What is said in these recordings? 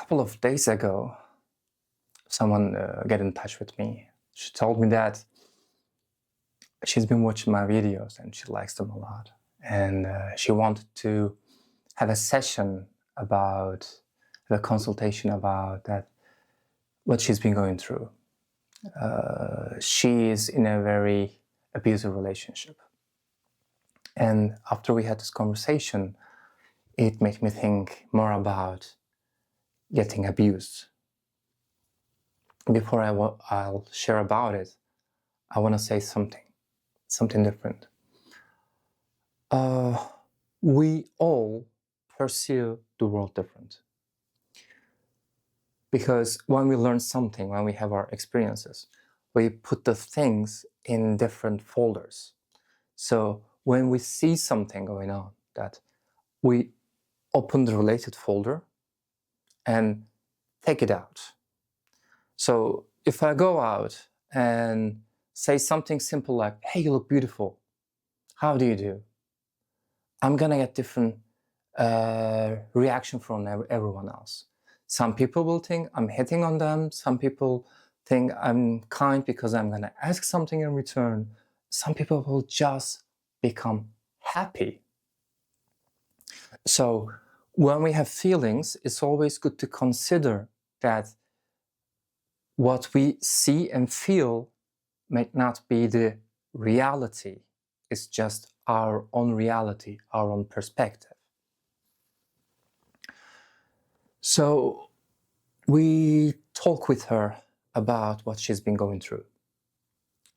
couple of days ago, someone get in touch with me. She told me that she's been watching my videos and she likes them a lot. And she wanted to have a session about the consultation about that, what she's been going through. She is in a very abusive relationship. And after we had this conversation, it made me think more about getting abused. Before I'll share about it, I want to say something different. We all pursue the world different. Because when we learn something, when we have our experiences, we put the things in different folders. So when we see something going on, that we open the related folder and take it out. So if I go out and say something simple like, hey, you look beautiful, how do you do? I'm gonna get different reaction from everyone else. Some people will think I'm hitting on them. Some people think I'm kind because I'm gonna ask something in return. Some people will just become happy. So when we have feelings, it's always good to consider that what we see and feel may not be the reality. It's just our own reality, our own perspective. So we talk with her about what she's been going through.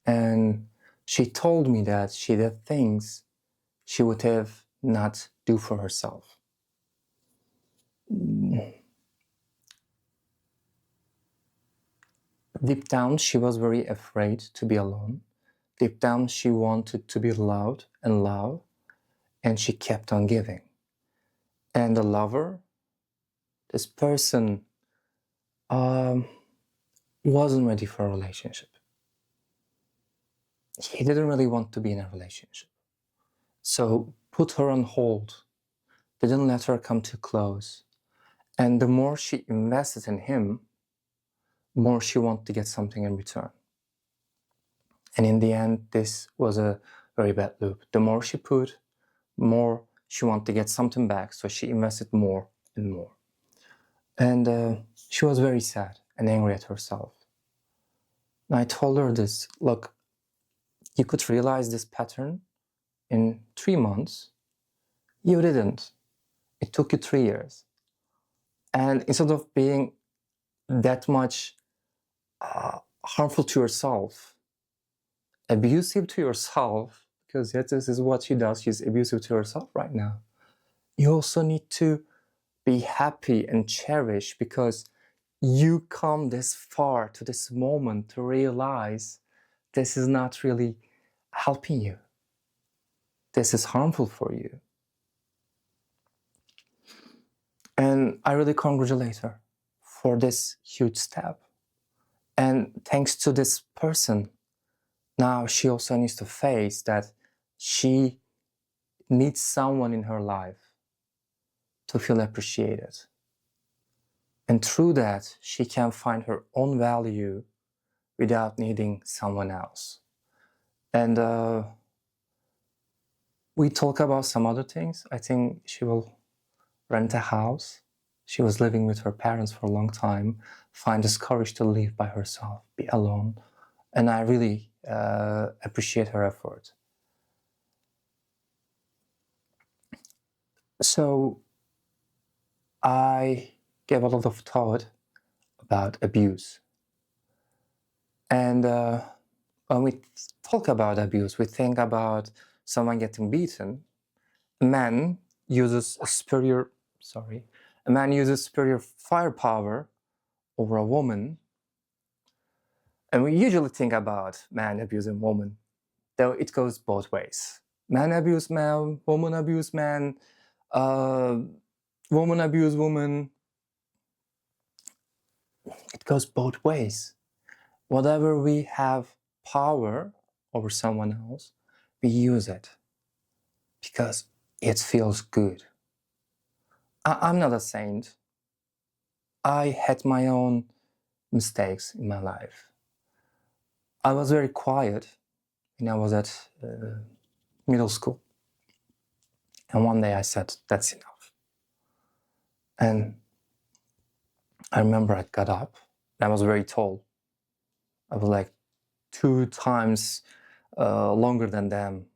And she told me that she did things she would have not do for herself. Deep down, she was very afraid to be alone. Deep down, she wanted to be loved and loved, and she kept on giving. And the lover, this person, wasn't ready for a relationship. He didn't really want to be in a relationship. So put her on hold, didn't let her come too close. And the more she invested in him, the more she wanted to get something in return. And in the end, this was a very bad loop. The more she put, more she wanted to get something back, so she invested more and more. And she was very sad and angry at herself. And I told her this, look, you could realize this pattern in 3 months. You didn't. It took you 3 years. And instead of being that much harmful to yourself, abusive to yourself, because yes, this is what she does, she's abusive to herself right now. You also need to be happy and cherish, because you come this far to this moment to realize this is not really helping you. This is harmful for you. And I really congratulate her for this huge step. And thanks to this person, now she also needs to face that she needs someone in her life to feel appreciated. And through that, she can find her own value without needing someone else. And we talk about some other things. I think she will rent a house. She was living with her parents for a long time, find this courage to live by herself, be alone. And I really appreciate her effort. So I gave a lot of thought about abuse. And when we talk about abuse, we think about someone getting beaten. A man uses superior firepower over a woman. And we usually think about man abusing woman, though it goes both ways. Man abuse man, woman abuse man, woman abuse woman. It goes both ways. Whatever we have power over someone else, we use it because it feels good. I'm not a saint. I had my own mistakes in my life. I was very quiet when I was at middle school. And one day I said, that's enough. And I remember I got up. I was very tall. I was like 2 times longer than them.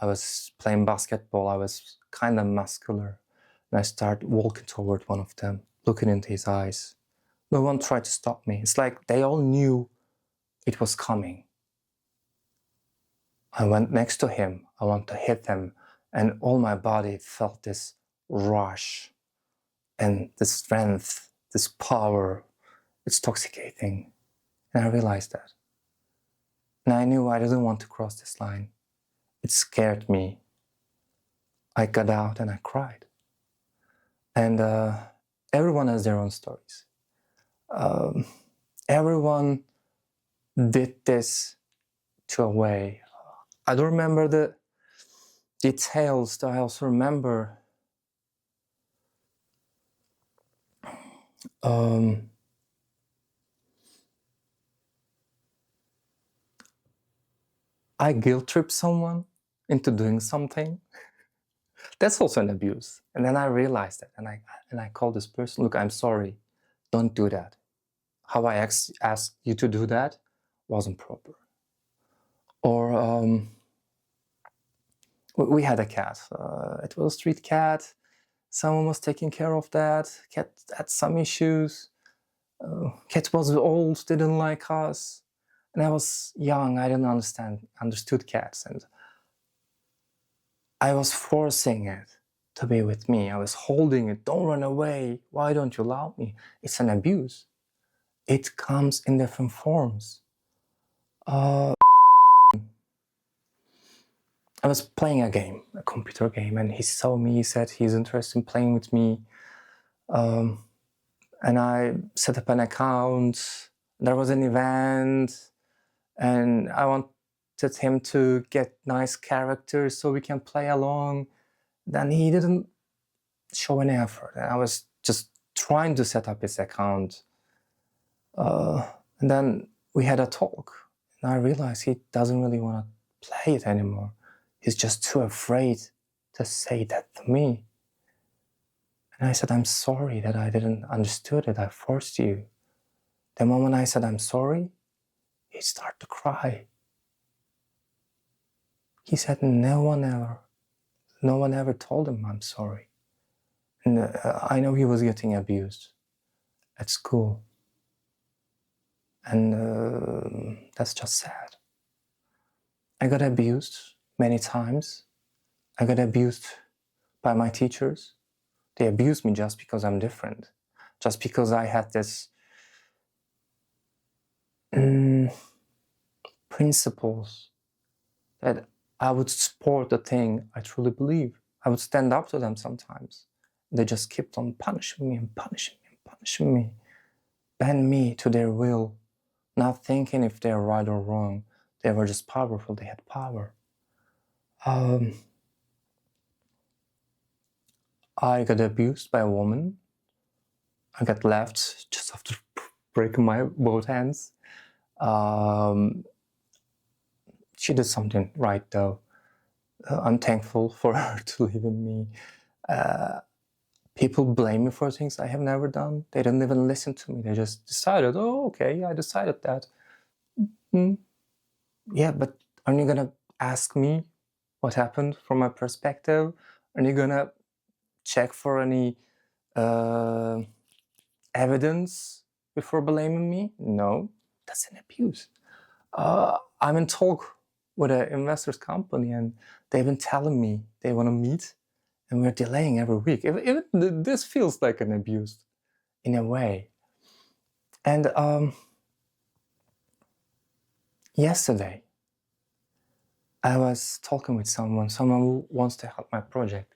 I was playing basketball. I was kind of muscular. And I started walking toward one of them, looking into his eyes. No one tried to stop me. It's like they all knew it was coming. I went next to him. I wanted to hit him. And all my body felt this rush and this strength, this power. It's toxicating. And I realized that. And I knew I didn't want to cross this line. It scared me. I got out and I cried. And everyone has their own stories. Everyone did this to a way. I don't remember the details, but I also remember I guilt tripped someone into doing something. That's also an abuse. And then I realized that, and I called this person, look, I'm sorry, don't do that. How I asked you to do that wasn't proper. Or we had a cat. It was a street cat. Someone was taking care of that. Cat had some issues. Cat was old, didn't like us. And I was young, I didn't understood cats. And I was forcing it to be with me. I was holding it. Don't run away. Why don't you love me? It's an abuse. It comes in different forms. I was playing a game, a computer game, and he saw me. He said he's interested in playing with me. And I set up an account. There was an event, and I wanted him to get nice characters so we can play along. Then he didn't show any effort. I was just trying to set up his account. And then we had a talk. And I realized he doesn't really want to play it anymore. He's just too afraid to say that to me. And I said, I'm sorry that I didn't understood it. I forced you. The moment I said, I'm sorry, he started to cry. He said no one ever told him I'm sorry. And I know he was getting abused at school. And that's just sad. I got abused many times. I got abused by my teachers. They abused me just because I'm different. Just because I had this principles that I would support the thing I truly believe. I would stand up to them sometimes. They just kept on punishing me and punishing me and punishing me. Bend me to their will, not thinking if they're right or wrong. They were just powerful. They had power. I got abused by a woman. I got left just after breaking my both hands. She did something right, though. I'm thankful for her to leave in me. People blame me for things I have never done. They didn't even listen to me. They just decided, oh, okay, I decided that. Yeah, but aren't you gonna ask me what happened from my perspective? Are you gonna check for any evidence before blaming me? No, that's an abuse. I'm in talk with an investor's company, and they've been telling me they want to meet, and we're delaying every week. This feels like an abuse in a way. And yesterday, I was talking with someone who wants to help my project.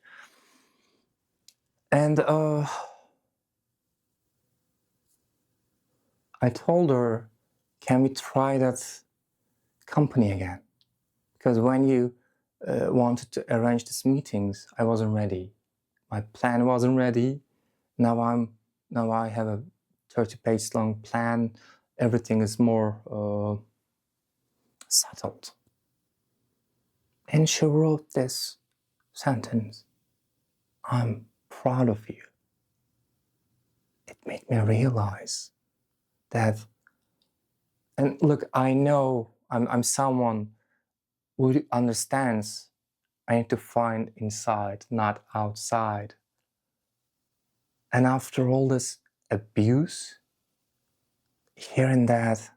And I told her, can we try that company again? Because when you wanted to arrange these meetings, I wasn't ready. My plan wasn't ready. Now I have a 30-page long plan. Everything is more settled. And she wrote this sentence: "I'm proud of you." It made me realize that, and look, I know I'm someone who understands I need to find inside, not outside. And after all this abuse, hearing that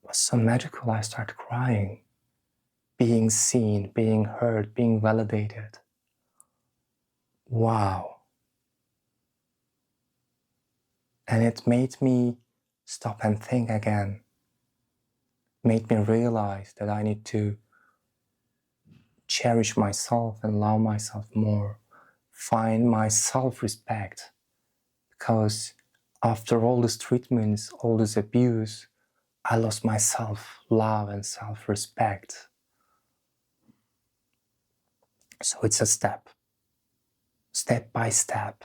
was so magical. I started crying, being seen, being heard, being validated. Wow. And it made me stop and think again. Made me realize that I need to cherish myself and love myself more, find my self-respect, because after all these treatments, all this abuse, I lost my self-love and self-respect. So it's a step by step,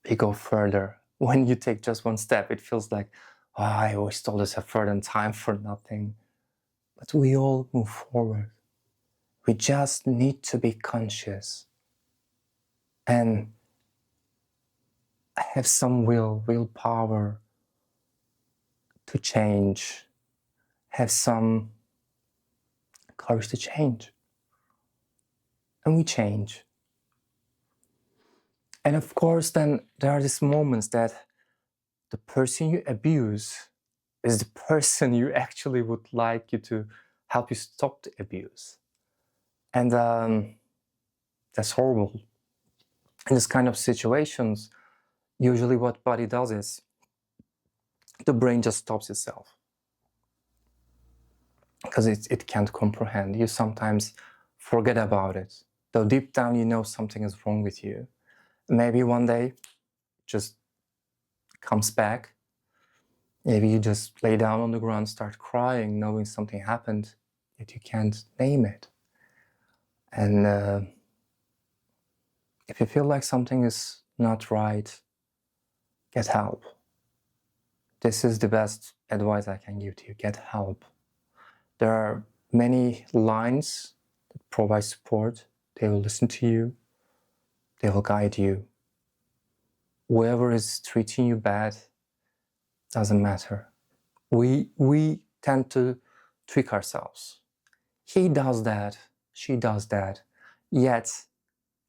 we go further. When you take just one step, it feels like, oh, I wasted all this effort and time for nothing. But we all move forward. We just need to be conscious and have some willpower to change, have some courage to change. And we change. And of course, then there are these moments that the person you abuse is the person you actually would like you to help you stop the abuse. And that's horrible. In this kind of situations, usually what body does is the brain just stops itself because it can't comprehend. You sometimes forget about it, though deep down you know something is wrong with you. Maybe one day it just comes back. Maybe you just lay down on the ground, start crying, knowing something happened, yet you can't name it. And if you feel like something is not right, get help. This is the best advice I can give to you. Get help. There are many lines that provide support. They will listen to you. They will guide you. Whoever is treating you bad, doesn't matter. We tend to trick ourselves. He does that, she does that, yet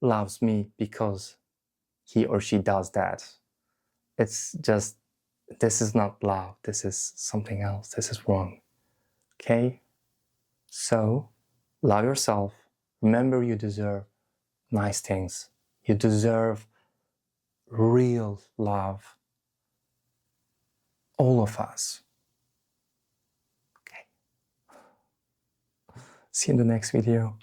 loves me because he or she does that. It's just, this is not love, this is something else, this is wrong. Okay? So, love yourself. Remember, you deserve nice things. You deserve real love. All of us. Okay. See you in the next video.